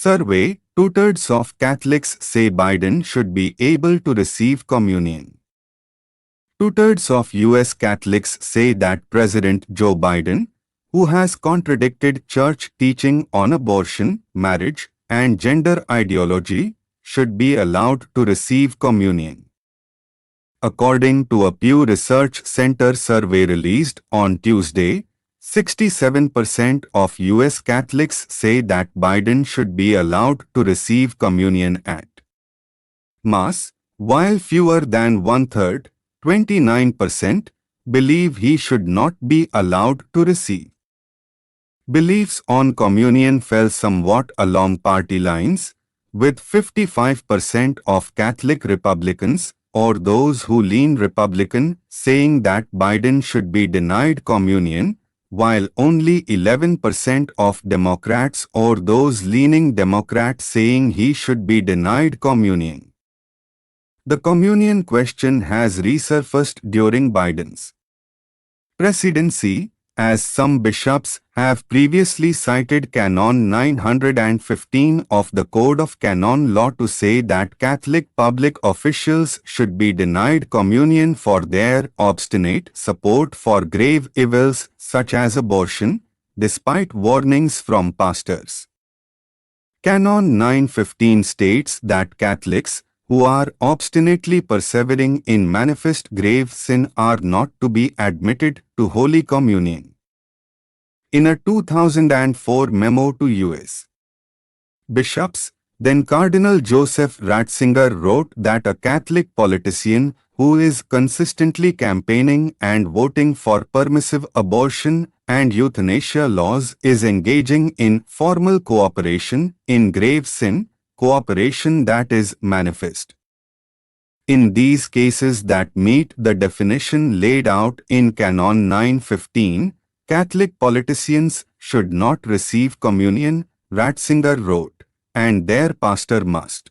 Survey: two-thirds of Catholics say Biden should be able to receive communion. Two-thirds of U.S. Catholics say that President Joe Biden, who has contradicted church teaching on abortion, marriage, and gender ideology, should be allowed to receive communion. According to a Pew Research Center survey released on Tuesday, 67% of U.S. Catholics say that Biden should be allowed to receive communion at Mass, while fewer than one-third, 29%, believe he should not be allowed to receive. Beliefs on communion fell somewhat along party lines, with 55% of Catholic Republicans, or those who lean Republican, saying that Biden should be denied communion, while only 11% of Democrats or those leaning Democrat saying he should be denied communion. The communion question has resurfaced during Biden's presidency, as some bishops have previously cited Canon 915 of the Code of Canon Law to say that Catholic public officials should be denied communion for their obstinate support for grave evils such as abortion, despite warnings from pastors. Canon 915 states that Catholics who are obstinately persevering in manifest grave sin are not to be admitted to Holy Communion. In a 2004 memo to U.S. bishops, then Cardinal Joseph Ratzinger wrote that a Catholic politician who is consistently campaigning and voting for permissive abortion and euthanasia laws is engaging in formal cooperation in grave sin, cooperation that is manifest. In these cases that meet the definition laid out in Canon 915, Catholic politicians should not receive communion, Ratzinger wrote, and their pastor must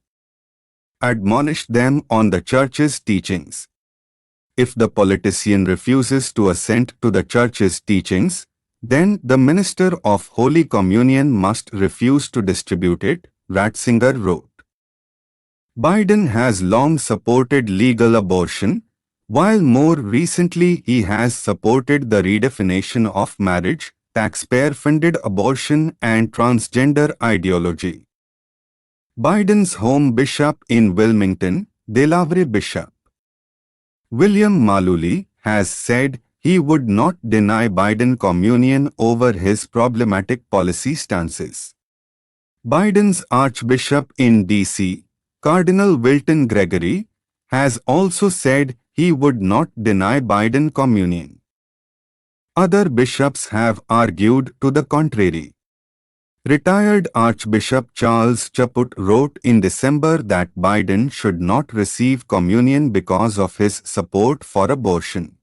admonish them on the Church's teachings. If the politician refuses to assent to the Church's teachings, then the minister of Holy Communion must refuse to distribute it, Ratzinger wrote. Biden has long supported legal abortion, while more recently he has supported the redefinition of marriage, taxpayer-funded abortion and transgender ideology. Biden's home bishop in Wilmington, Delaware Bishop William Malooly, has said he would not deny Biden communion over his problematic policy stances. Biden's Archbishop in D.C., Cardinal Wilton Gregory, has also said he would not deny Biden communion. Other bishops have argued to the contrary. Retired Archbishop Charles Chaput wrote in December that Biden should not receive communion because of his support for abortion.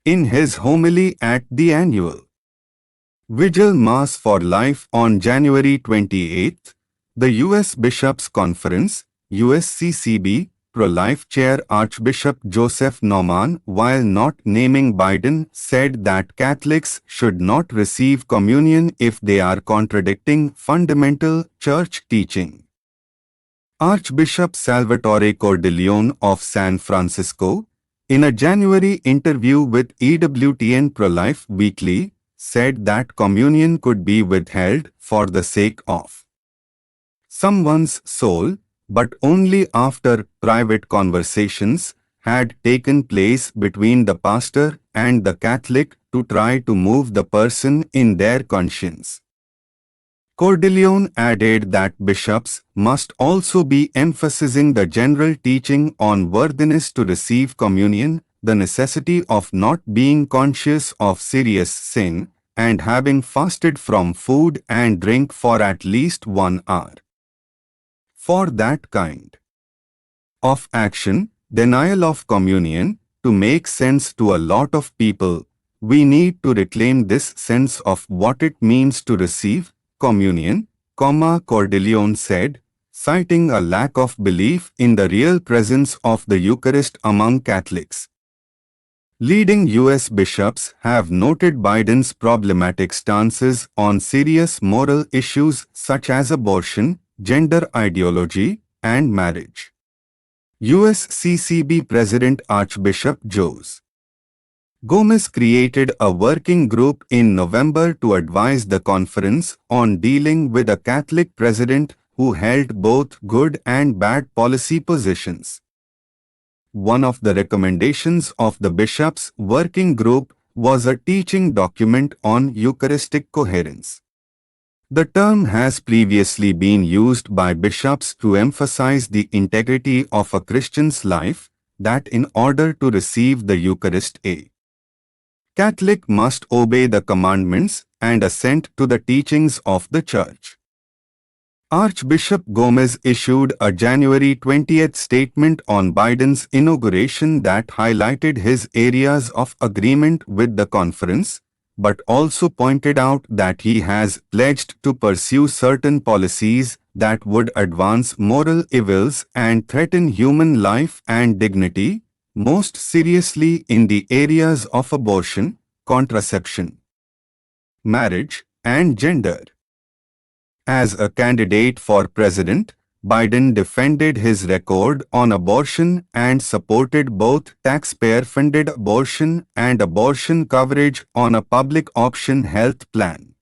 In his homily at the annual Vigil Mass for Life on January 28, the U.S. Bishops' Conference, USCCB, pro-life chair Archbishop Joseph Naumann, while not naming Biden, said that Catholics should not receive communion if they are contradicting fundamental church teaching. Archbishop Salvatore Cordileone of San Francisco, in a January interview with EWTN Pro-Life Weekly, said that communion could be withheld for the sake of someone's soul, but only after private conversations had taken place between the pastor and the Catholic to try to move the person in their conscience. Cordileone added that bishops must also be emphasizing the general teaching on worthiness to receive communion, the necessity of not being conscious of serious sin, and having fasted from food and drink for at least 1 hour. For that kind of action, denial of communion, to make sense to a lot of people, we need to reclaim this sense of what it means to receive communion, Cordileone said, citing a lack of belief in the real presence of the Eucharist among Catholics. Leading U.S. bishops have noted Biden's problematic stances on serious moral issues such as abortion, gender ideology, and marriage. USCCB President Archbishop Jose Gomez created a working group in November to advise the conference on dealing with a Catholic president who held both good and bad policy positions. One of the recommendations of the bishops' working group was a teaching document on Eucharistic coherence. The term has previously been used by bishops to emphasize the integrity of a Christian's life, that in order to receive the Eucharist, a Catholic must obey the commandments and assent to the teachings of the Church. Archbishop Gomez issued a January 20th statement on Biden's inauguration that highlighted his areas of agreement with the conference, but also pointed out that he has pledged to pursue certain policies that would advance moral evils and threaten human life and dignity, most seriously in the areas of abortion, contraception, marriage, and gender. As a candidate for president, Biden defended his record on abortion and supported both taxpayer-funded abortion and abortion coverage on a public option health plan.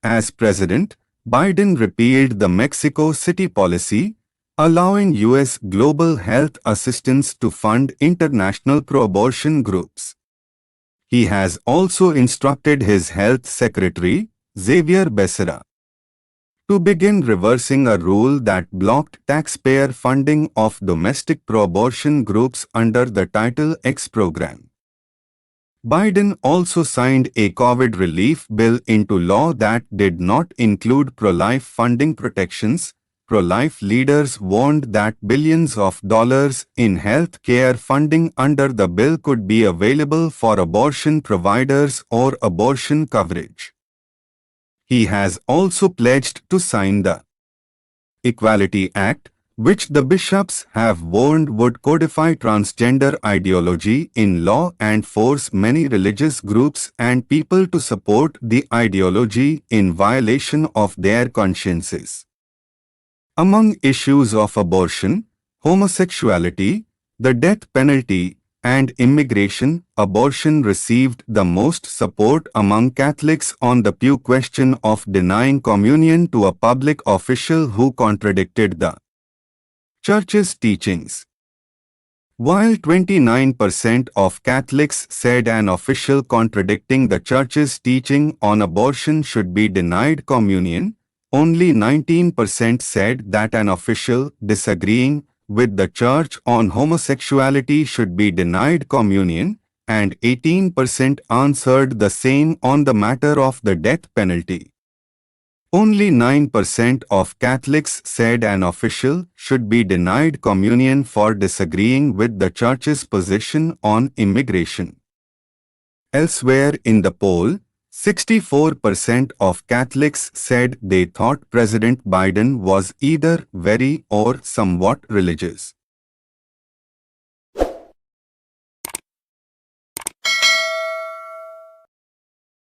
As president, Biden repealed the Mexico City policy, allowing U.S. global health assistance to fund international pro-abortion groups. He has also instructed his health secretary, Xavier Becerra, to begin reversing a rule that blocked taxpayer funding of domestic pro-abortion groups under the Title X program. Biden also signed a COVID relief bill into law that did not include pro-life funding protections. Pro-life leaders warned that billions of dollars in health care funding under the bill could be available for abortion providers or abortion coverage. He has also pledged to sign the Equality Act, which the bishops have warned would codify transgender ideology in law and force many religious groups and people to support the ideology in violation of their consciences. Among issues of abortion, homosexuality, the death penalty, and immigration, abortion received the most support among Catholics on the Pew question of denying communion to a public official who contradicted the Church's teachings. While 29% of Catholics said an official contradicting the Church's teaching on abortion should be denied communion, only 19% said that an official disagreeing with the Church on homosexuality should be denied communion, and 18% answered the same on the matter of the death penalty. Only 9% of Catholics said an official should be denied communion for disagreeing with the Church's position on immigration. Elsewhere in the poll, 64% of Catholics said they thought President Biden was either very or somewhat religious.